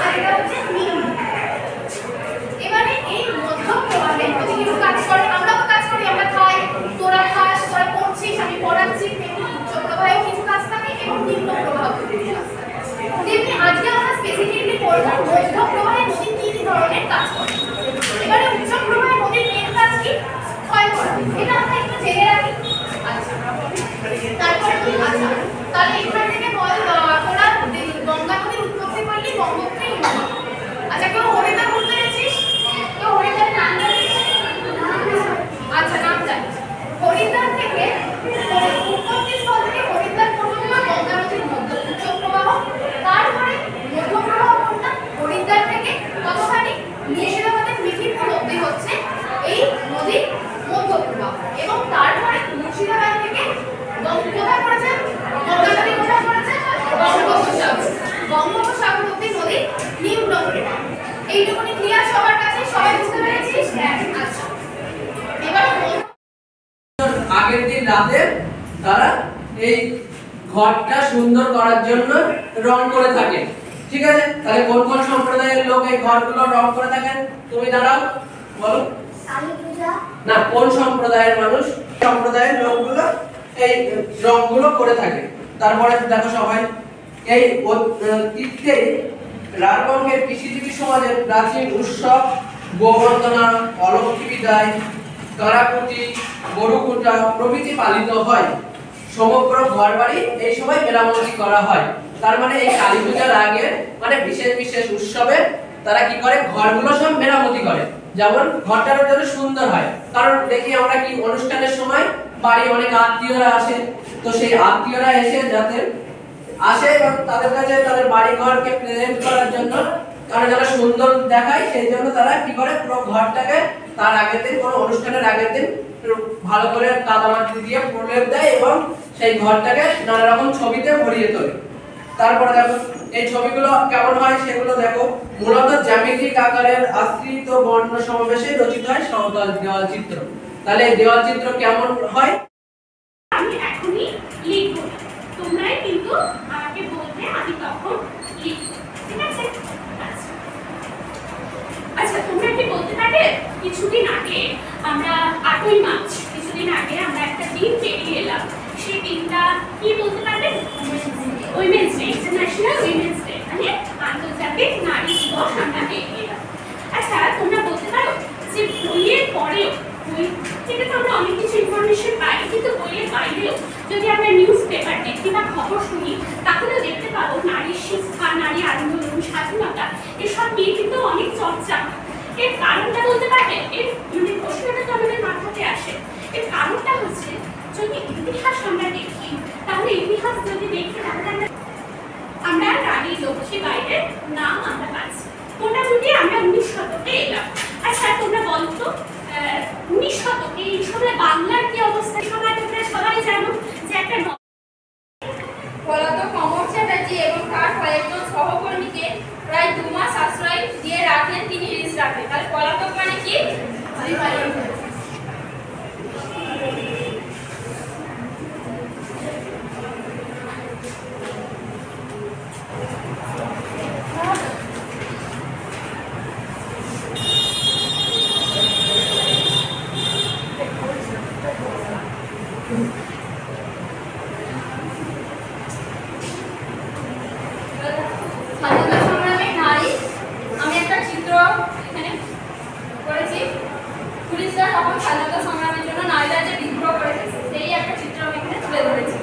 আর এটা হচ্ছে নিম্ন। এবারে এই মধ্যম প্রবাহে যদি কিছু কাজ করে, আমরাও কাজ করি, আমরা খাই, তোরা খাস, তোরা পড়ছিস, আমি পড়াচ্ছি, তেমনি উচ্চ প্রবাহেও কিছু কাজ থাকে এবং নিম্ন প্রবাহেও কিছু কাজ থাকে। তেমনি আজকে আমরা স্পেসিফিকলি পড়ব মধ্যম প্রবাহে নদী কি কি ধরনের কাজ করে। এবারে উচ্চ প্রবাহে নদীর মেন কাজ কি? ক্ষয় করা। এটা আমরা একটু জেনে রাখি। আচ্ছা, তারপরে কি? আচ্ছা, তাহলে এখান থেকে বল তোরা গঙ্গা নদীর উৎপত্তি করলি গঙ্গোত্রী হিমবাহ। আচ্ছা, কেউ হরিদ্বার ঘুরতে গেছিস? কেউ হরিদ্বারের নাম জানিস? আচ্ছা, নাম জানিস। হরিদ্বার থেকে উৎপত্তি স্থল থেকে হরিদ্বার পর্যন্ত গঙ্গা নদীর মধ্য উচ্চ প্রবাহ, তারপরে মধ্য প্রবাহ কোনটা? হরিদ্বার থেকে কতখানি মুর্শিদাবাদের মিঠিপুর অবধি হচ্ছে এই নদীর মধ্য প্রবাহ, এবং তারপরে মুর্শিদাবাদ থেকে কোথায় পড়েছে? গঙ্গা নদী কোথায় পড়েছে? বঙ্গোপসাগর। বঙ্গোপসাগর অবধি নদীর নিম্ন প্রবাহ। এইটুকুনি ক্লিয়ার সবার কাছে? সবাই বুঝতে পেরেছিস? হ্যাঁ। আচ্ছা, এবার আগের দিন রাতে তারা এই ঘরটা সুন্দর করার জন্য রং করে থাকে, ঠিক আছে? তাহলে কোন কোন সম্প্রদায়ের লোক এই ঘরগুলো রং করে থাকেন? তুমি দাঁড়াও, বলো। কালী পূজা না, কোন সম্প্রদায়ের মানুষ, সম্প্রদায়ের লোকগুলো এই রংগুলো করে থাকে? তারপরে দেখো সবাই, এই তীর্থে রাঢ়বঙ্গের কৃষিজীবী সমাজের প্রাচীন উৎসব গোবর্ধনা, অলক্ষ্মী বিদায়, কারাকুটি, গরুকুটা প্রভৃতি পালিত হয়। সমগ্র ঘরবাড়ি এই সময় মেরামতি করা হয়। তার মানে এই কালী পূজার আগে, মানে বিশেষ বিশেষ উৎসবে তারা কি করে? ঘরগুলো সব মেরামতি করে, যেমন ঘরটা যেন সুন্দর হয়। কারণ দেখি আমরা কি অনুষ্ঠানের সময় বাড়ি অনেক আত্মীয়রা আসে, তো সেই আত্মীয়রা এসে যাতে আসে এবং তাদের কাছে তাদের বাড়ি ঘরকে প্রেজেন্ট করার জন্য তারা যারা সুন্দর দেখায়, সেই জন্য তারা কি করে? পুরো ঘরটাকে তার আগের দিন, কোনো অনুষ্ঠানের আগের দিন ভালো করে কাদামাটি দিয়ে প্রলেপ দেয় এবং সেই ঘরটাকে নানা রকম ছবিতে ভরিয়ে তোলে। তারপরে দেখো এই ছবিগুলো কেমন হয় সেগুলো দেখো। মূলত জ্যামিতিক আকারের আশ্রিত বর্ণ সমাবেশে রচিত হয় সমতল দেওয়াল চিত্র। তাহলে এই দেওয়াল চিত্র কেমন হয়? আমি এখনই লিখব, তোমরাই কিন্তু আমাকে বলবে আমি তখন লিখব, ঠিক আছে? আচ্ছা, তোমরা কি বলতে পারবে কিছুদিন আগে আমরা 8ই মার্চ, কিছুদিন আগে আমরা একটা দিন পেরিয়ে এলাম, সেই দিনটা কি বলতে পারবে? Women's day, international women's day, মানে আন্তর্জাতিক নারী দিবস আমরা পেরিয়ে এলাম। আচ্ছা, তোমরা বলতে পারো যে বইয়ের পরেও, বই থেকে তো আমরা অনেক কিছু ইনফরমেশন পাই, কিন্তু বইয়ের বাইরেও যদি আমরা নিউজ পেপার দেখি বা খবর শুনি, তাহলে দেখতে পাবো নারী শিক্ষা, নারী আন্দোলন, স্বাধীনতা এসব নিয়ে কিন্তু অনেক চর্চা। এর কারণটা বলতে পারবে? এর প্রশ্নটা তো আমাদের মাথাতে আসে। এর কারণটা হচ্ছে, যদি ইতিহাস আমরা দেখি, তাহলে ইতিহাস যদি দেখি তাহলে আমরা রানী লক্ষ্মীবাঈয়ের নাম আমরা পাচ্ছি। মোটামুটি আমরা 19 শতকে এলাম। আচ্ছা, তোমরা বলো তো 19 শতকে এই সময় বাংলার কি অবস্থা? সময় তোমরা সবাই জানো যে একটা পলাতক অমর চ্যাটার্জি এবং তার কয়েকজন সহকর্মীকে প্রায় 2 মাস আশ্রয় দিয়ে রাখলেন, তিনি রিলিজ রাখলেন। তাহলে পলাতক মানে কি? স্বাধীনতা সংগ্রামী নারী, আমি একটা চিত্র এখানে করেছি। পুলিশরা তখন স্বাধীনতা সংগ্রামের জন্য নারীরা যে বিদ্রোহ করেছে সেই একটা চিত্র আমি এখানে তুলে ধরেছি।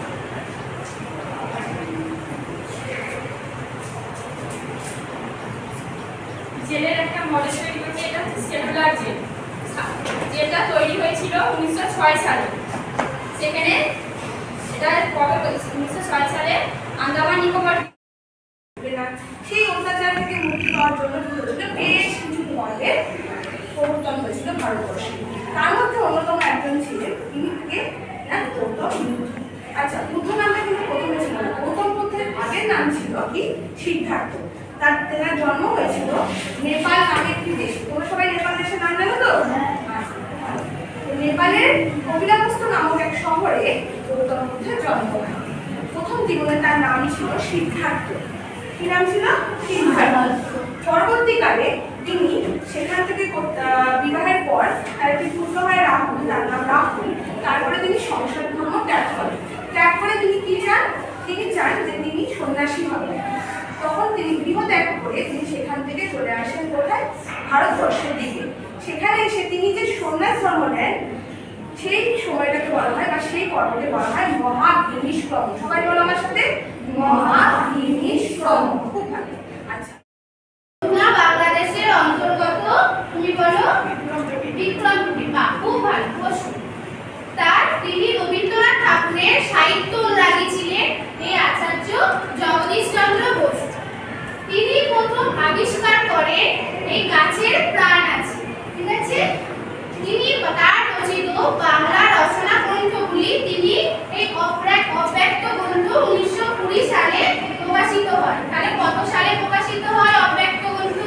জেলের একটা মডেল তৈরি করেছি, এটা হচ্ছে সেলুলার জেল। যেটা তৈরি হয়েছিল 1906 সালে। সেখানে এটা কবে বলেছি? 1906 সালে আন্দামান নিকোবর সেই অত্যাচার থেকে মুক্তি পাওয়ার জন্য বেশ কিছু মডেলের প্রবর্তন হয়েছিল ভারতবর্ষে। তার মধ্যে অন্যতম একজন ছিলেন, তিনি থেকে গৌতম বুদ্ধ। আচ্ছা, বুদ্ধ নামটা কিন্তু প্রথমে ছিল না। গৌতম বুদ্ধের আগের নাম ছিল কি? সিদ্ধার্থ। তেনার জন্ম হয়েছিল নেপাল নামে একটি দেশে। তোমরা সবাই নেপাল দেশের নাম জানো তো? নেপালের কপিলাবস্তু নামক এক শহরে গৌতম বুদ্ধের জন্ম হয়। প্রথম জীবনে তার নামই ছিল সিদ্ধার্থ। কি নাম ছিল? সিদ্ধার্থ। পরবর্তীকালে তিনি সেখান থেকে বিবাহের পর তার একটি পুত্র হয় রাহুল, তার নাম রাহুল। তারপরে তিনি সংসার ধর্ম ত্যাগ করেন। ত্যাগ করে তিনি কি চান? তিনি চান যে তিনি সন্ন্যাসী হবেন। তখন তিনি গৃহ ত্যাগ করে তিনি সেখান থেকে চলে আসেন কোথায়? ভারতবর্ষের দিকে। সেখানে এসে তিনি যে সন্ন্যাস ধর্ম নেন সেই সময়টাকে বলা হয় বা সেই কর্মকে বলা হয় মহাভূমিষ্কম। সবাই বলো আমার সাথে, মহাভূমিষ্কম। খুব ভালো। আচ্ছা, বাংলাদেশের অন্তর্গত তুমি বলো বিক্রমপুরী। খুব ভালো প্রশ্ন। তিনি রবীন্দ্রনাথ ঠাকুরের সাহিত্য অনুরাগী ছিলেন এই আচার্য জগদীশ চন্দ্র বসু। তিনি প্রথম আবিষ্কার করেন এই গাছের প্রাণ আছে, ঠিক আছে। তিনি তার রচিত বাংলা রচনা গ্রন্থগুলি তিনি এই অব্যক্ত গ্রন্থ 1920 সালে প্রকাশিত হয়। তাহলে কত সালে প্রকাশিত হয় অব্যক্ত গ্রন্থ?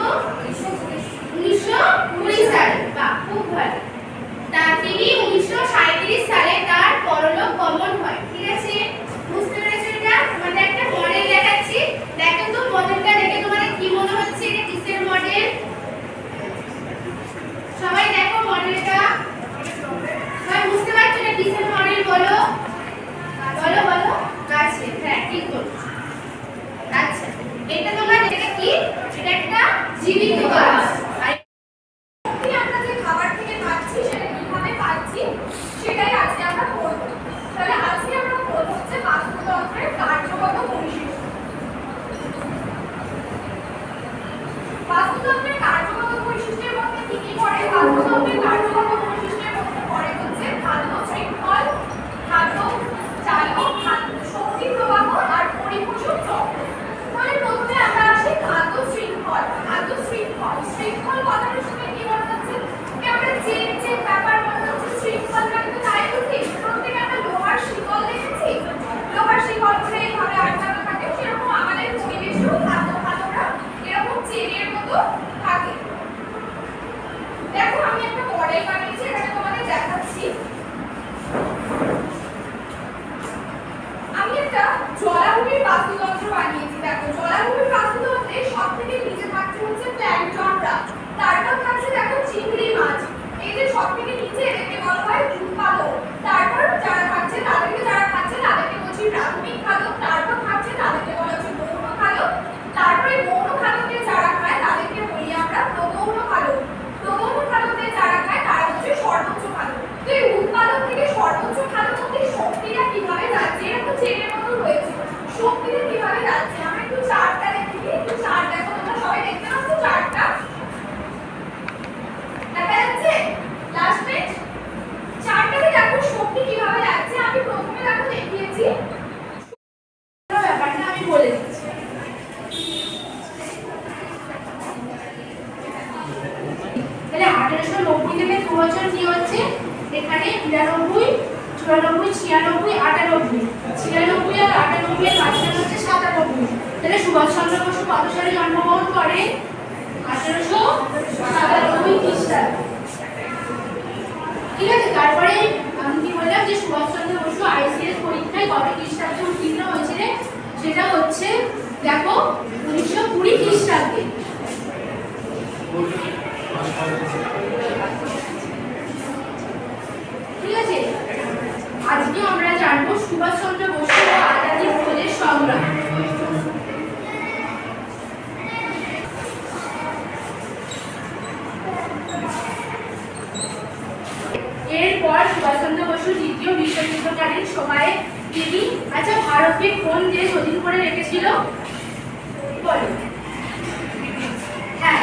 1920 সালে। খুব ভালো। তিনি 1937 সালে তার পরলোক গমন হয়, ঠিক আছে। বুঝতে পেরেছো? এটা তোমাদের একটা মডেল দেখাচ্ছি, দেখো তো মডেলটা দেখে তোমাদের কি মনে হচ্ছে? এটা কিসের মডেল? সবাই দেখো মডেলটা, সবাই বুঝতে পারছো এটা কিসের মডেল? বলো বলো বলো। গাছের, হ্যাঁ ঠিক বলছো। আচ্ছা, এটা তোমরা দেখে কি? এটা একটা জীবিত গাছ। সেটাই আজকে আমরা পড়ব। তাহলে আজকে আমরা পড়ব হচ্ছে বাস্তুতন্ত্রের কার্যগত বৈশিষ্ট্য। বাস্তুতন্ত্রের কার্যগত বৈশিষ্ট্যের মধ্যে কি কি পড়ে? বাস্তুতন্ত্রের কার্যগত বৈশিষ্ট্যের মধ্যে পড়ে হচ্ছে খাদ্য শৃঙ্খল, খাদ্য চালক, শক্তি প্রবাহ আর পরিপোষক চক্র। তাহলে প্রথমে আমরা আসি খাদ্য শৃঙ্খল। খাদ্য শৃঙ্খল, শৃঙ্খল কথাটার সঙ্গে কি মনে হচ্ছে? আমরা যে ব্যাপার মনে হচ্ছে শৃঙ্খল মানে তো তাই বুঝি। প্রত্যেকে আমরা লোহার শিকল দেখেছি, লোহার শিকল করে এইভাবে আটকানো থাকে। সেরকম আমাদের পরিবেশেও খাদ্য খাদ্যরা এরকম চেনের মতো থাকে। দেখো আমি একটা মডেল বানিয়েছি, এখানে তোমাদের দেখাচ্ছি। আমি একটা জলাভূমির বাস্তুতন্ত্র বানিয়েছি। দেখো জলাভূমির বাস্তুতন্ত্রে সব থেকে নিচে থাকছে হচ্ছে প্ল্যাঙ্কটনরা, তারপর থাকছে দেখো চিংড়ি মাছ। এই যে সব থেকে নিচে এদেরকে বলা হয় উৎপাদক। তারপর যারা থাকছে তাদেরকে বলছি প্রাথমিক খাদক। তারপর থাকছে তাদেরকে বলা হচ্ছে গৌণ খাদক। তারপরে গৌণ খাদকে যারা খায় তাদেরকে বলি আমরা প্রগৌণ খাদক। প্রগৌণ খাদকে যারা খায় তারা হচ্ছে সর্বোচ্চ খাদক। তো এই উৎপাদক থেকে সর্বোচ্চ খাদক অবধি শক্তিটা কিভাবে যাচ্ছে? এটা তো চেনের মতো রয়েছে। শক্তিটা কিভাবে যাচ্ছে? আমরা একটু চার্টটা দেখি। একটু চার্ট দেখো, তোমরা সবাই দেখতে পাচ্ছ চার্টটা? দেখা যাচ্ছে লাস্ট পেজ? চার্টটাতে দেখো শক্তি কিভাবে যাচ্ছে। আমি প্রথমে দেখো দেখিয়েছি, ব্যাপারটা আমি বলে দিচ্ছি। তাহলে 1890 থেকে 2000 কি হচ্ছে? এখানে 93, 94, 96, 98, 96 আর 98 এর মাঝখানে হচ্ছে 97। তাহলে সুভাষচন্দ্র বসু কত সালে জন্মগ্রহণ করেন? 1897 খ্রিস্টাব্দে, ঠিক আছে। তারপরে আমি কি বললাম যে সুভাষচন্দ্র বসু আইসিএস পরীক্ষায় কত খ্রিস্টাব্দে উত্তীর্ণ হয়েছিলেন? সেটা হচ্ছে দেখো 1920 খ্রিস্টাব্দে। ঠিক আছে। আজকে আমরা জানবো সুভাষচন্দ্র বসু ও আজাদী খোঁজের সংগ্রাম। এরপর সুভাষচন্দ্র বসু দ্বিতীয় বিশ্বযুদ্ধকালীন সময়ে তিনি ভারতকে কোন দেশ অধীন করে রেখেছিল? বলো। হ্যাঁ,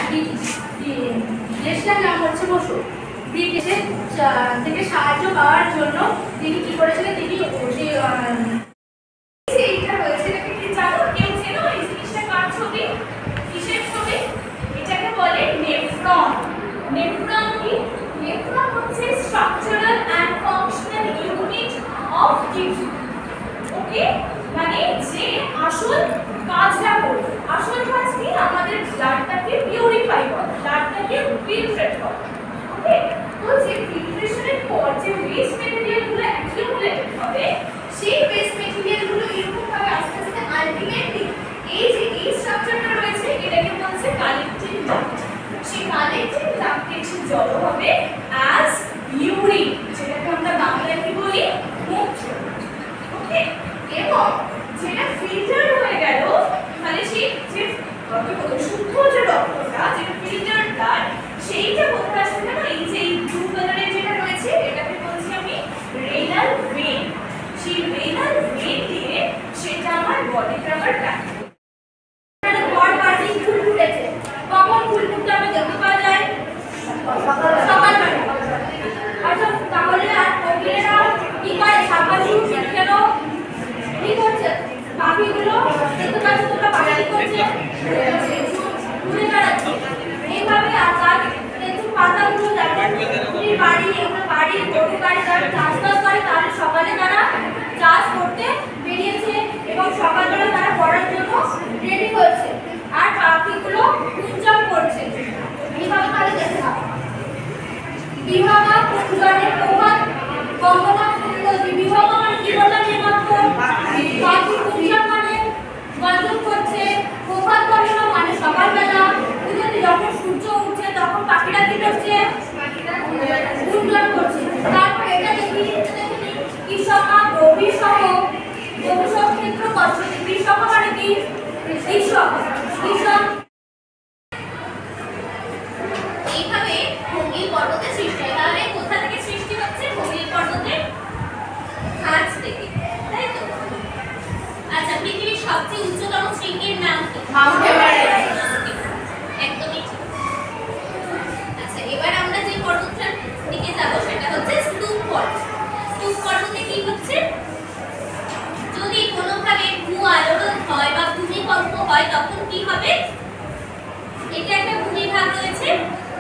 দেশটার নাম হচ্ছে বসু। ব্রিটিশের থেকে সাহায্য পাওয়ার জন্য তিনি কি করেছিলেন? তিনি এইটা রয়েছে, এটাকে কি জানো? কেউ চেনো এই জিনিসটা? কার ছবি? কিসের ছবি? এটাকে বলে নেফ্রন। নেফ্রন কি? নেফ্রন হচ্ছে structural and functional unit of tissue. Okay, মানে যে আসল কাজটা করে। আসল কাজ কি? আমাদের ব্লাডটাকে পিউরিফাই করে, ব্লাডটাকে ফিল্ট্রেট করে। ওকে, তো যে ফিল্ট্রেশনের পর যে ওয়েস্ট মেটেরিয়ালগুলো অ্যাকিউমুলেটেড হবে সেই ওয়েস্ট চাষবাস করে তাদের সকালে তারা চাষ করতে বেরিয়েছে এবং সকালবেলা তারা পড়ার জন্য রেডি হয়েছে আর পাখিগুলো কুঞ্চন করছে। এইভাবে তাহলে দেখতে হবে। বিভাগা কুঞ্জনের প্রভাত কঙ্গনা কুঞ্জী। বিভাগা মানে কি বললাম এইমাত্র? পাখি কুঞ্জন মানে গর্জন করছে, প্রভাত কঙ্গনা মানে সকালবেলা, কুঞ্জনী যখন সূর্য উঠছে তখন পাখিরা কি করছে? কুঞ্জন করছে। তারপর এটা দেখি কৃষকা রবিসহ ক্ষেত্র পদ্ধতি। কৃষক মানে কি? কৃষক এইভাবে ভঙ্গিল পর্বতের সৃষ্টি হয়। তাহলে কোথা থেকে সৃষ্টি হচ্ছে? ভঙ্গিল পর্বতের কাছ থেকে, তাই তো? আচ্ছা, পৃথিবীর সবচেয়ে উচ্চতম শৃঙ্গের নাম কি? Mount Everest. একদমই ঠিক। আচ্ছা, এবার আমরা যে পর্বতটার দিকে যাব সেটা হচ্ছে স্তূপ পর্বত। স্তূপ পর্বতে কি হচ্ছে? যদি কোনোভাবে ভূ আলোড়ন হয় বা ভূমিকম্প হয় তখন কি হবে? এটা একটা ভূমিভাগ রয়েছে।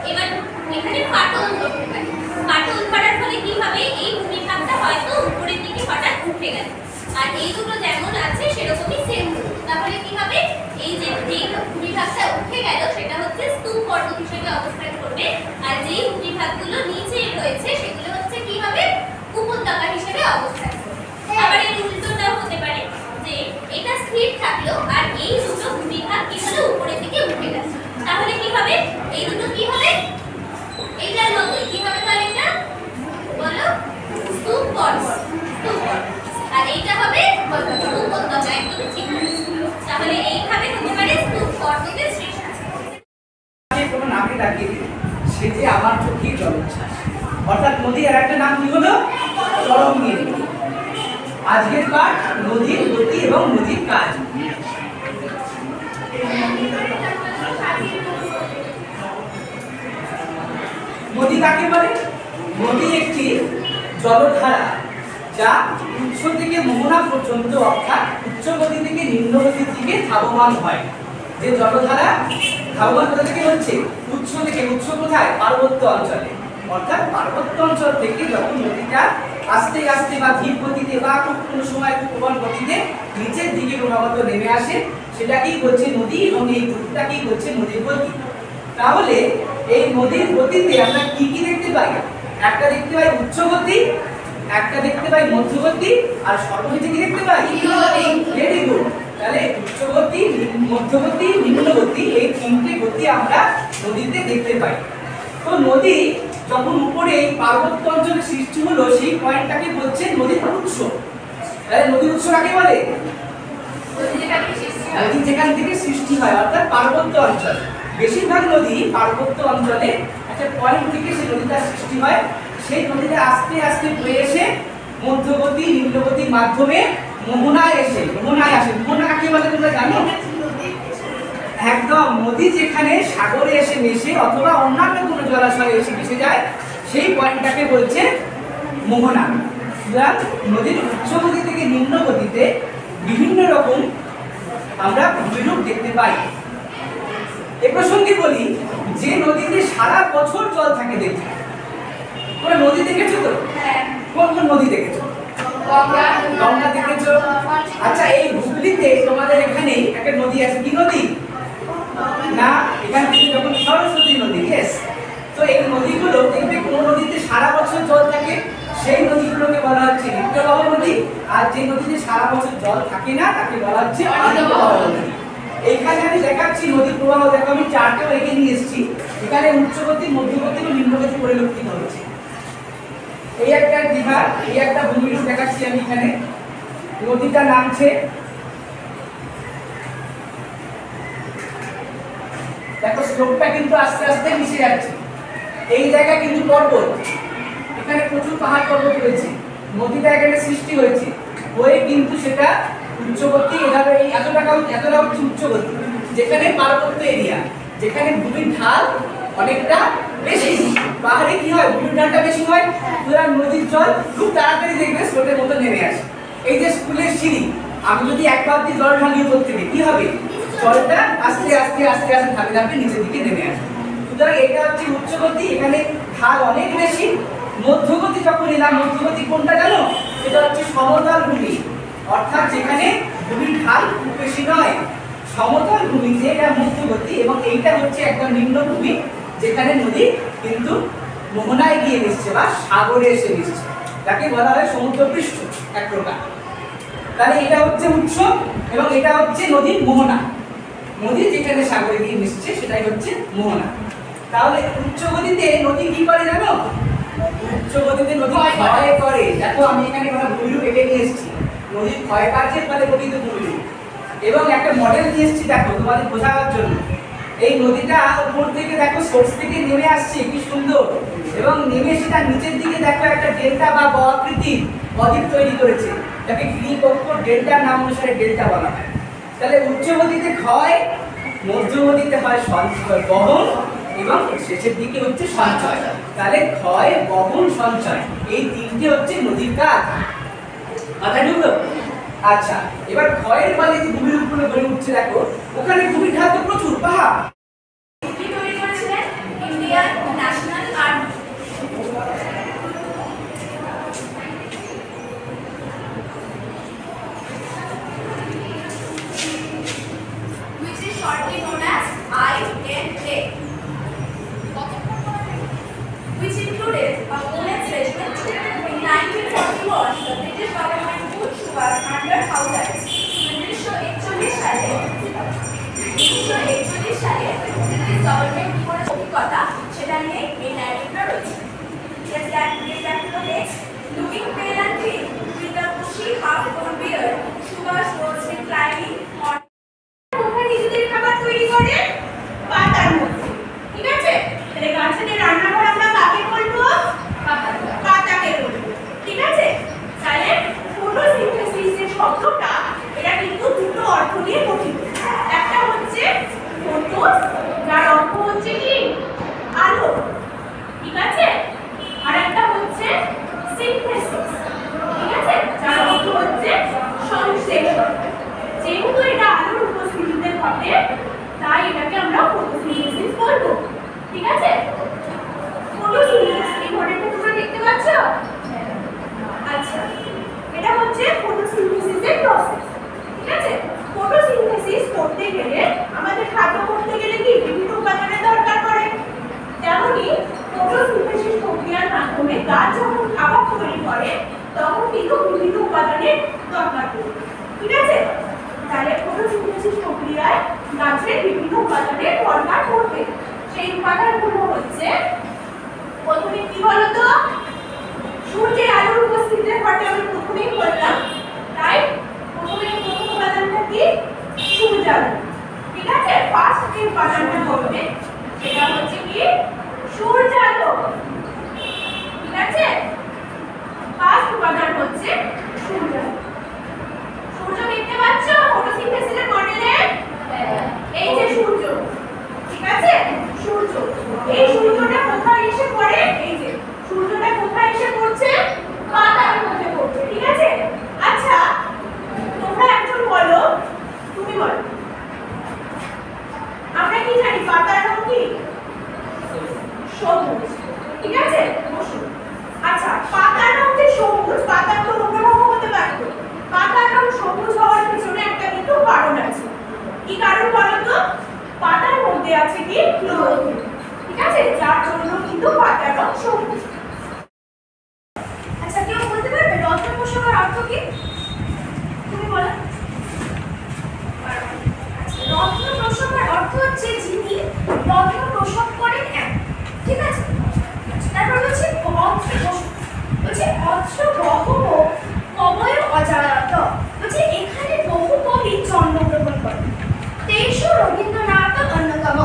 এবার এখানে ফাটল ধরতে পারে। ফাটল ধরার ফলে কি হবে? এই ভূমিভাগটা হয়তো উপরের দিকে হঠাৎ উঠে গেল। আর এই দুটো যেমন আছে সেরকমই সেম। তাহলে কি হবে? এই যে ভূমিভাগটা উঠে গেল সেটা হচ্ছে স্তূপ পর্বত হিসেবে অবস্থান করবে। আর যেই ভূমিভাগগুলো নিচে রয়েছে সেগুলো হচ্ছে কি হবে? উপত্যকা হিসেবে অবস্থান করবে। আবার এর উল্টোটাও হতে পারে যে এটা স্থির থাকলো আর এই দুটো ভূমিভাগ কি হলো? উপরের দিকে উঠে গেল। তাহলে কি হবে? এই দুটো কি হবে? এইটার মতোই কি হবে? তাহলে এটা বলো স্তূপ পর্বত। আর এইটা হবে উপত্যকা। একদমই ঠিক বলেছো। তাহলে এইভাবে হতে পারে স্তূপ পর্বতের সৃষ্টি। কোনো নামে ডাকিয়ে দিল সে যে আমার চোখে জলোচ্ছ্বাস, অর্থাৎ নদী আর একটা নাম কি হলো? তরঙ্গিনী। আজকের পাঠ নদীর গতি এবং নদীর কাজ। নদী কাকে বলে? নদী একটি জলধারা যা উৎস থেকে মোহনা পর্যন্ত অর্থাৎ উচ্চ গতি থেকে নিম্ন গতির দিকে ধাবমান হয়। যে জলধারা ধাবমান কোথা থেকে হচ্ছে? উৎস থেকে। উৎস কোথায়? পার্বত্য অঞ্চলে। অর্থাৎ পার্বত্য অঞ্চল থেকে যখন নদীটা আস্তে আস্তে বা ধীর গতিতে বা কোনো সময় একটু প্রবল গতিতে নিচের দিকে ক্রমাগত নেমে আসে, সেটাকেই হচ্ছে নদী এবং এই গতিটাকেই হচ্ছে নদীর গতি। তাহলে এই নদীর গতিতে আমরা কি কি দেখতে পাই? একটা দেখতে পাই উচ্চ গতি, একটা দেখতে পাই মধ্যগতি, আর সর্বনিচে কি দেখতে পাই? Very good. তাহলে উচ্চ গতি, মধ্যগতি, নিম্নগতি এই তিনটে গতি আমরা নদীতে দেখতে পাই। তো নদী যখন উপরে এই পার্বত্য অঞ্চলে সৃষ্টি হলো সেই পয়েন্টটাকে বলছে নদীর উৎস। তাহলে নদীর উৎস কাকে বলে? নদী যেখান থেকে সৃষ্টি হয় অর্থাৎ পার্বত্য অঞ্চল। বেশিরভাগ নদী পার্বত্য অঞ্চলে একটা পয়েন্ট থেকে সেই নদীটা সৃষ্টি হয়। সেই নদীটা আস্তে আস্তে বয়ে এসে মধ্যগতি নিম্নগতির মাধ্যমে মোহনায় আসে। মোহনা কাকে বলে তোমরা জানো? একদম, নদী যেখানে সাগরে এসে মিশে অথবা অন্যান্য কোনো জলাশয়ে এসে মিশে যায় সেই পয়েন্টটাকে বলছে মোহনা। নদীর উচ্চ গতি থেকে নিম্ন গতিতে বিভিন্ন রকম আমরা ভূমিরূপ দেখতে পাই। এ প্রসঙ্গে বলি যে নদীতে সারা বছর জল থাকে দেখি। তোমরা নদী দেখেছো তো? কোন কোন নদী দেখেছো? গঙ্গা দেখেছো? আচ্ছা, এই হুগলিতে তোমাদের এখানে একটা নদী আছে, কি নদী? না, এখান থেকে যখন সরস্বতী নদী। ইয়েস। তো এই নদীগুলো দেখবে কোন নদীতে সারা বছর জল থাকে সেই নদীগুলোকে বলা হচ্ছে নিত্যপ্রবাহ নদী, আর যে নদীতে সারা বছর জল থাকে না তাকে বলা হচ্ছে অনিত্যপ্রবাহ নদী। এইখানে আমি দেখাচ্ছি নদী প্রবাহ। দেখো আমি চারটেও এঁকে নিয়ে এসেছি। এখানে উচ্চগতি, মধ্যগতি ও নিম্নগতি পরিলক্ষিত হচ্ছে। এই একটা দিঘা, এই একটা ভূমিরূপ দেখাচ্ছি আমি এখানে। নদীটা নামছে, দেখো স্লোপটা কিন্তু আস্তে আস্তে মিশে যাচ্ছে। এই জায়গায় কিন্তু পর্বত, এখানে প্রচুর পাহাড় পর্বত রয়েছে। নদীটা এখানে সৃষ্টি হয়েছে হয়ে কিন্তু সেটা উচ্চগতি। এভাবে এই এতটা হচ্ছে উচ্চগতি, যেখানে পার্বত্য এরিয়া, যেখানে ভূমির ঢাল অনেকটা বেশি। পাহাড়ে কি হয়? ভূমির ঢালটা বেশি হয়, সুতরাং নদীর জল খুব তাড়াতাড়ি দেখবে স্রোতের মতো নেমে আসে। এই যে স্কুলের সিঁড়ি, আমি যদি এক বালতি জল ঢালিয়ে করতে দিই কি হবে? জলটা আস্তে আস্তে আস্তে আস্তে ধাপে ধাপে নিচের দিকে নেমে আসে। সুতরাং এটা হচ্ছে উচ্চগতি, এখানে ঢাল অনেক বেশি মধ্যগতি যখন এলাম, মধ্যগতি কোনটা জানো? এটা হচ্ছে সমতল ভূমি, অর্থাৎ যেখানে ভূমির ঢাল খুব বেশি নয়। সমতল ভূমি যেটা মধ্যগতি, এবং এইটা হচ্ছে একদম নিম্নভূমি যেখানে নদী কিন্তু মোহনায় গিয়ে মিশছে বা সাগরে এসে মিশছে, তাকে বলা হয় সমুদ্রপৃষ্ঠ এক প্রকার। তাহলে এটা হচ্ছে উৎস এবং এটা হচ্ছে নদীর মোহনা। নদী যেখানে সাগরে গিয়ে মিশছে সেটাই হচ্ছে মোহনা। তাহলে উচ্চ গতিতে নদী কি করে জানো? উচ্চ গতিতে নদী ক্ষয় করে। দেখো আমি এখানে কোনো ভূমিরূপ এঁকে নিয়ে এসেছি, নদীর ক্ষয় কার্যের ফলে গঠিত ভূমিরূপ, এবং একটা মডেল নিয়ে এসেছি দেখো তোমাদের বোঝাবার জন্য। এই নদীটা উপর থেকে দেখো সোর্স থেকে নেমে আসছে কি সুন্দর, এবং নেমে সেটা নিচের দিকে দেখো একটা ডেল্টা বা আকৃতির বদ্বীপ তৈরি করেছে, যাকে গ্রিক অক্ষর ডেল্টার নাম অনুসারে ডেল্টা বলা হয়। তাহলে উচ্চ গতিতে ক্ষয়, মধ্য গতিতে হয় সঞ্চয় বহন, এবং শেষের দিকে হচ্ছে সঞ্চয়। তাহলে ক্ষয়, বহন, সঞ্চয় এই তিনটে হচ্ছে নদীর কাজ। মাথায় ঢুকলো? আচ্ছা, এবার ক্ষয়ের ফলে যে ভূমির উপরে গড়ে উঠছে দেখো, ওখানে ভূমির ঢাল তো প্রচুর, পাহাড়। কি তৈরি করেছিলেন? Indian national army. which is shortly known as INA, which included a women's regiment. In 1941, the British government put Subhash under house arrest. 1941 সালে ব্রিটিশ গভর্নমেন্ট কি করে অভিজ্ঞতা সেটা নিয়ে এই ন্যারেটিভটা রয়েছে। Looking pale and thin, with a bushy half-grown beard, Subhash was reclining on ওখানে নিজেদের খাবার তৈরি করে পাতার মধ্যে, ঠিক আছে? তাহলে গাছেদের রান্নাঘর আমরা কাকে বলবো? পাতাকে বলবো, ঠিক আছে? তাহলে ফটোসিনথেসিস এর শব্দটা এটা কিন্তু দুটো অর্থ নিয়ে গঠিত। একটা হচ্ছে ফটোস, যার অর্থ হচ্ছে কি আলো, ঠিক আছে? আর একটা হচ্ছে সিনথেসিস, ঠিক আছে? যার অর্থ হচ্ছে সংশ্লেষণ। যেহেতু এটা আলোর উপস্থিতিতে ঘটে, তাই এটাকে আমরা ফটোসিনথেসিস বলবো, ঠিক আছে? ফটোসিনথেসিস এই মডেলটা তোমরা দেখতে পাচ্ছ? আচ্ছা, এটা হচ্ছে ফটোসিনথেসিসের প্রসেস, ঠিক আছে? ফটোসিনথেসিস করতে গেলে আমাদের খাদ্য করতে গেলে কি বিভিন্ন উপাদানের দরকার পড়ে। তেমনি ফটোসিনথেসিস প্রক্রিয়ার মাধ্যমে গাছ যখন খাবার তৈরি করে তখন কিন্তু বিভিন্ন উপাদানের দরকার পড়ে, ঠিক আছে? তাহলে ফটোসিনথেসিস প্রক্রিয়ায় গাছের বিভিন্ন উপাদানের দরকার পড়বে। সেই উপাদানগুলো হচ্ছে, প্রথমে কি বলতো? সূর্যের আলোর উপস্থিতিতে ঘটে, আমি প্রথমেই বললাম, তাই প্রথম উপাদানটা কি? সূর্যালো, ঠিক আছে? ফার্স্ট যে উপাদানটা হবে সেটা হচ্ছে কি? সূর্যালো, ঠিক আছে? ফার্স্ট উপাদান হচ্ছে সূর্যালো। সূর্য দেখতে পাচ্ছ ফটোসিনথেসিসের মডেলে? এই যে সূর্য, ঠিক আছে? সূর্য, এই সূর্যটা কোথায় এসে পড়ে? এই যে সূর্যটা কোথায় এসে পড়ছে? পাতার মধ্যে পড়ছে, ঠিক আছে? আচ্ছা, তোমরা একজন বলো, তুমি বলো, আমরা কি জানি পাতার রং কি? সবুজ, ঠিক আছে? আচ্ছা, পাতার রং যে সবুজ, পাতার তো অন্য রঙ হতে পারতো। পাতার রং সবুজ হওয়ার পিছনে একটা কিন্তু কারণ আছে। কি কারণ বলো তো? পাতার মধ্যে আছে কি? ক্লোরোফিল, ঠিক আছে? যার জন্য কিন্তু পাতার রং সবুজ। আচ্ছা, কেউ বলতে পারবে রত্ন পোষকের অর্থ কি? তুমি বলো। আচ্ছা, রত্ন পোষকের অর্থ হচ্ছে যিনি রত্ন প্রসব করেন এক, ঠিক আছে? তারপর হচ্ছে অত্র বহব কবয় অজায়ত, বলছে এখানে বহু কবি জন্মগ্রহণ করেন। তেষু রবীন্দ্রনাথ অন্যতম।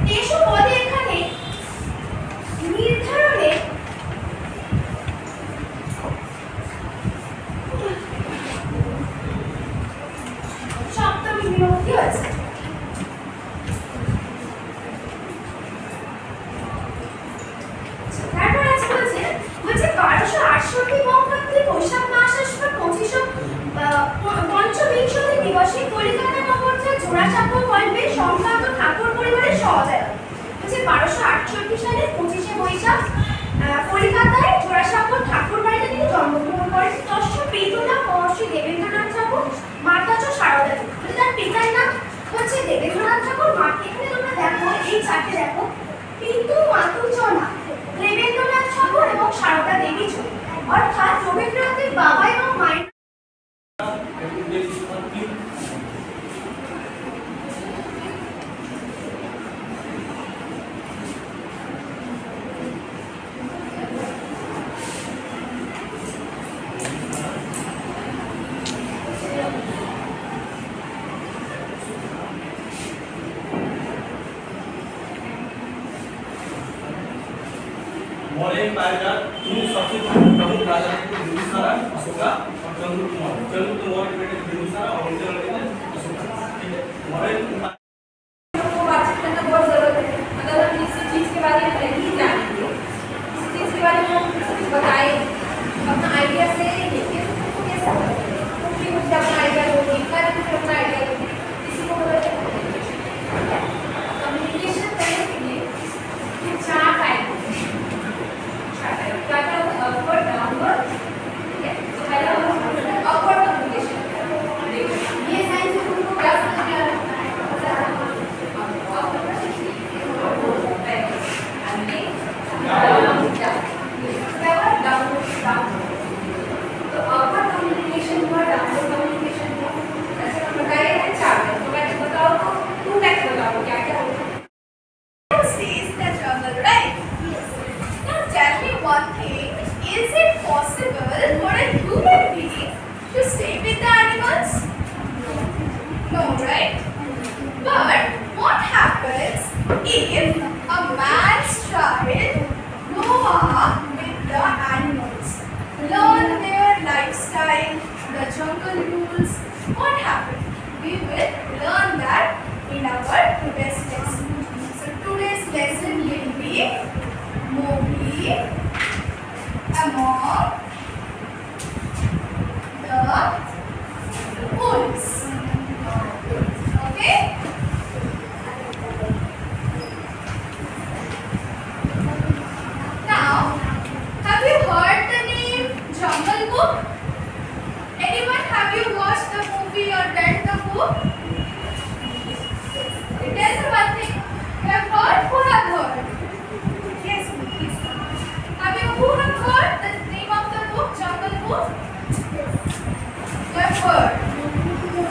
তেষু পদে এখানে নির্ধারণে সপ্তমী বিভক্তি আছে। তারপর আছে বলছে 1268 বঙ্গাব্দে বৈশাখ মাস আসবে 25 দিবসে কলিকাতা নগরীর জোড়াসাঁকো কল্পে সম্ভ্রান্ত ঠাকুর পরিবারের সহজাত। 1268 সালে 25শে বৈশাখ কলকাতায় জোড়াসাঁকোর ঠাকুর বাড়িতে তিনি জন্মগ্রহণ করেন। তস্য পিতুনাম মহর্ষি দেবেন্দ্রনাথ ঠাকুর, মাতাচ সারদা দেবী। তার পিতার নাম হচ্ছে দেবেন্দ্রনাথ ঠাকুর। এখানে তোমরা দেখো, এই চারটে দেখো, পিতু মাতু জনা দেবেন্দ্রনাথ ঠাকুর এবং সারদা দেবী ছিল। অর্থাৎ রবীন্দ্রনাথের বাবা এবং মায়ের मौर्य एम्पायर का सबसे प्रमुख राजा थे बिंदुसार, अशोका और चंद्रगुप्त मौर्य। चंद्रगुप्त मौर्य के बेटे बिंदुसार और उनके लड़के थे अशोका। ठीक है, मौर्य को बातचीत करना बहुत जरूरत है। अगर हम किसी चीज के बारे में नहीं जानेंगे, किसी चीज के बारे में हम कुछ बताए, अपना आइडिया से लेके तो कैसे कुछ कुछ अपना आइडिया होगी, हर कुछ अपना आइडिया होगी, किसी को बताते कम्युनिकेशन करने के लिए ये चार टाइप upward, downward, ठीक है। तो पहला upward communication, ये साइंस से तुमको क्या समझ में आ रहा है? तो upward communication हुआ, downward communication हुआ, ऐसे हम बताए हैं चार। तो मैं बताओ तो टू टाइप्स बताओ क्या क्या होता है। says the jungle, right? Yes. Now tell me one thing. Is it possible for a human being to stay with the animals? No, right? But what happens if a man's child grow up with the animals, learn their lifestyle, the jungle rules? What happens? We will learn that in our today's lesson. So today's lesson will be Mowgli among the wolves. Okay? Now, have you heard the name Jungle Book? Anyone, have you watched the movie or read the book? Tell me one thing. You have heard? Who have heard? Yes, please. Who have heard the name of the book, Jungle Book? You have heard.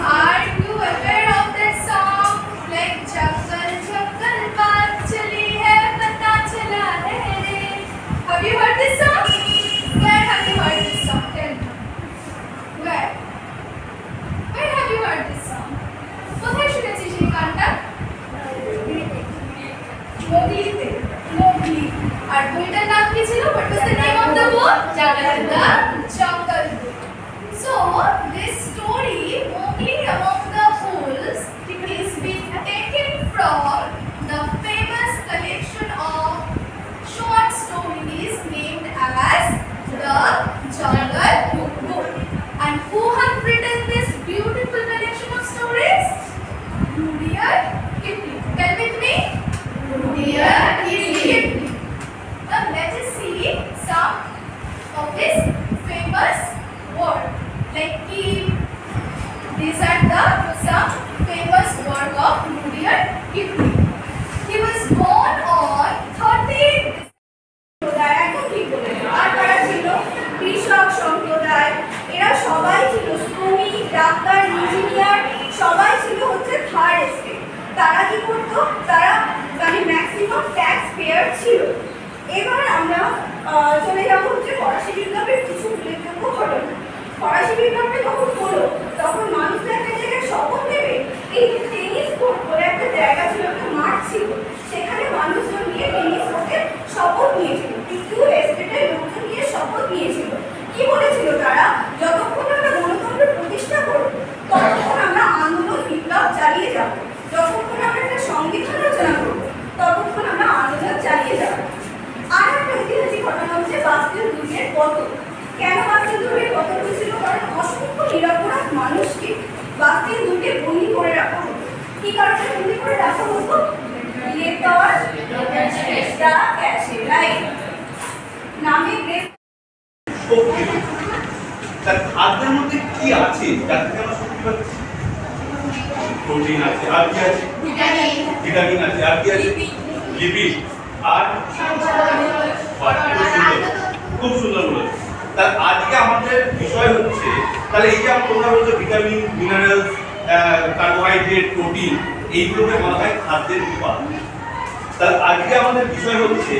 Are you aware of that song? Like Jungle Jungle baat chali hai, pata chala hai re. Have you heard this song? Where have you heard this song? Tell me. Where? Where have you heard this song? কোথায় শুনেছিস এই গানটা? মোগলিতে। Mowgli. আর বইটার নাম কি ছিল? What was the name of the book? Jungle Book. So this story, Mowgli among the wolves, is being taken from the famous collection of short stories named as the Jungle Book. And who have written this beautiful collection of stories? Rudyard Kipling. Tell with me. Rudyard Kipling. Now let us see some of his famous work. Like these are some famous work of Rudyard Kipling. He was born on 13th December. এখন ঠিক বলে আর তারা ছিল কৃষক সম্প্রদায়। এরা সবাই ছিল শ্রমিক, ডাক্তার, ইঞ্জিনিয়ার, সবাই ছিল হচ্ছে থার্ড স্টেট। তারা কি করতো? তারা মানে ম্যাক্সিমাম ট্যাক্স পেয়ার ছিল। এবার আমরা চলে যাবো হচ্ছে ফরাসি বিপ্লবের কিছু উল্লেখযোগ্য ঘটনা। ফরাসি বিপ্লবটা যখন হলো তখন মানুষ একটা জায়গায় শপথ নেবে। এই যে টেনিস কোর্ট বলে একটা জায়গা ছিল, একটা মাঠ ছিল, সেখানে মানুষজন নিয়ে টেনিস কোর্টের শপথ নিয়েছিল। কিছু এস্টেটের লোকজন নিয়ে শপথ নিয়েছিল। কি বলেছিল তারা? যতক্ষণ আমরা গণতন্ত্র প্রতিষ্ঠা করব ততক্ষণ আমরা আন্দোলন বিপ্লব চালিয়ে যাব, যতক্ষণ আমরা একটা সংবিধান রচনা করব ততক্ষণ আমরা আন্দোলন চালিয়ে যাব। আর একটা ঐতিহাসিক ঘটনা হচ্ছে বাস্তিল দুর্গের পতন। কেন বাস্তিল দুর্গের পতন হয়েছিল? কারণ অসংখ্য নিরপরাধ মানুষকে বাস্তিল দুর্গে বন্দী করে রাখা হতো। কি কারণে বন্দী করে রাখা হতো? গ্রেপ্তার তা গেছে রাইট নামে শক্তি তার খাদ্যের মধ্যে কি আছে যার থেকে আমরা শক্তি পাচ্ছি? প্রোটিন আছে, আর কি আছে? ভিটামিন আছে, আর কি আছে? লিপিড, আর খুব সুন্দর বলেছে। তার আজকে আমাদের বিষয় হচ্ছে তাহলে এই যে তোমরা বলছো ভিটামিন, মিনারেলস, কার্বোহাইড্রেট, প্রোটিন, এইগুলোকে বলা হয় খাদ্যের উপাদান। তার আজকে আমাদের বিষয় হচ্ছে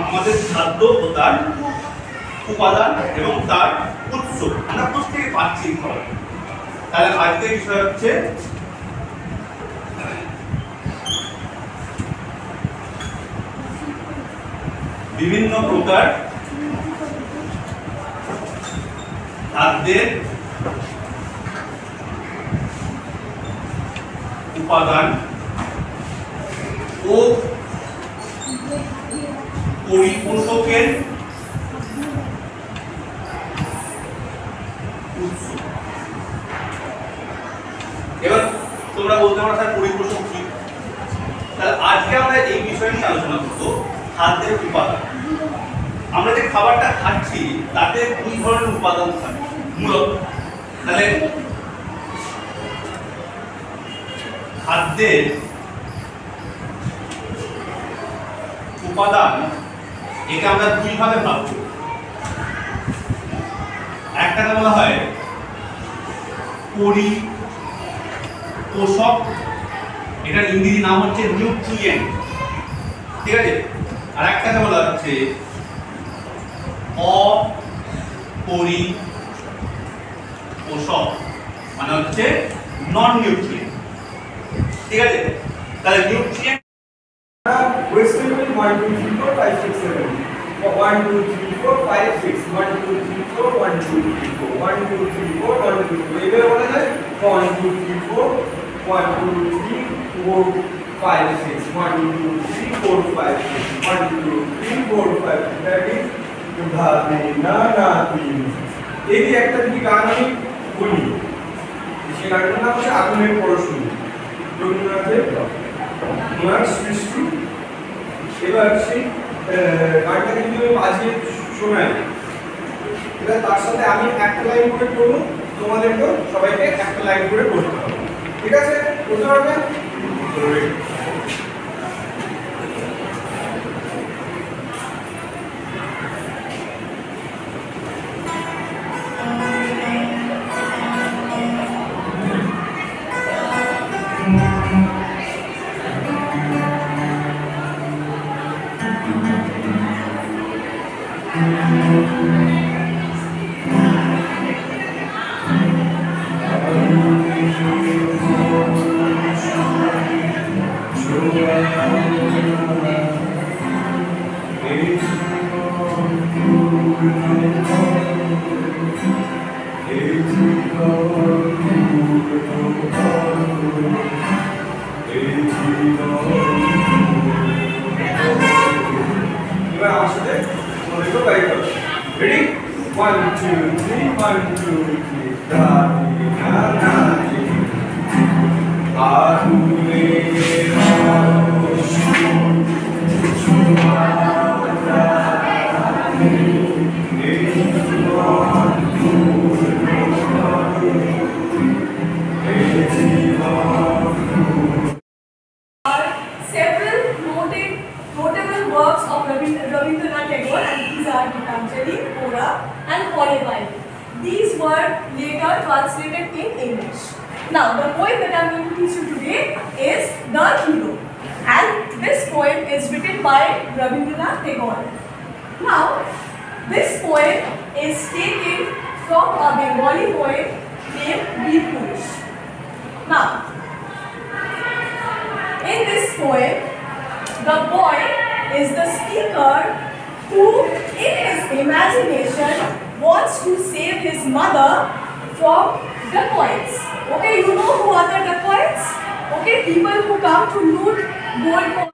আমাদের খাদ্য ও তার উপাদান এবং তার উৎস, আমরা কোথা থেকে পাচ্ছি খাবার। তাহলে আজকের বিষয় হচ্ছে বিভিন্ন প্রকার খাদ্যের উপাদান ও পরিপোষকের উৎস। এবার তোমরা বলতে পারো স্যার পরিপোষক কি? তাহলে আজকে আমরা এই বিষয় নিয়ে আলোচনা করবো খাদ্যের উপাদান। আমরা যে খাবারটা খাচ্ছি তাতে দুই ধরনের উপাদান থাকে মূলত। তাহলে খাদ্যের উপাদান একে আমরা দুই ভাগে ভাগ করি। একটাকে বলা হয় পরিপোষক, এটার ইংরেজি নাম হচ্ছে নিউট্রিয়েন্ট, ঠিক আছে? আর একটাকে বলা হচ্ছে অপরিপোষক, মানে হচ্ছে নন নিউট্রিয়েন্ট, ঠিক আছে? তাহলে নিউট্রিয়েন্ট West Bengal 1 2 3 4 5 6 7 1 2 3 4 5 6 1 2 3 4 1 2 3 4 1 2 3 4 1 2 3 4 এবারে বলা যায় 1 2 3 4 1 2 3 4 5 6 1 2 3 4 5 6 1 2 3 4 5 6 that is ধানে না না তিন। এই যে একটা যদি গান আমি বলি, সেই গানটার নাম হচ্ছে আগুনের পরশমণি, রবীন্দ্রনাথের ওনার সৃষ্টি। এবার সেই গানটা কিন্তু আমি বাজিয়ে শোনাই, এবার তার সাথে আমি একটা লাইন করে পড়বো, তোমাদেরকেও সবাইকে একটা লাইন করে পড়তে হবে, ঠিক আছে? পড়তে পারবে? এবার আমার সাথে তোমাদেরকেও গাই করো। রেডি? 1 2 3 1 2 3 ধানে না না তিন আগুনের several notable works of Rabindranath Tagore, and these are Gitanjali, Pora, and Polybai. These were later translated in English. Now, the poem that I am going to teach you today is The Hero, and this poem is written by Rabindranath Tagore. Now, this poem is taken from a Bengali poem named Veer Purush. Now, in this poem, the boy is the speaker who, in his imagination, wants to save his mother from dacoits. Okay, you know who are the dacoits? Okay, people who come to loot gold.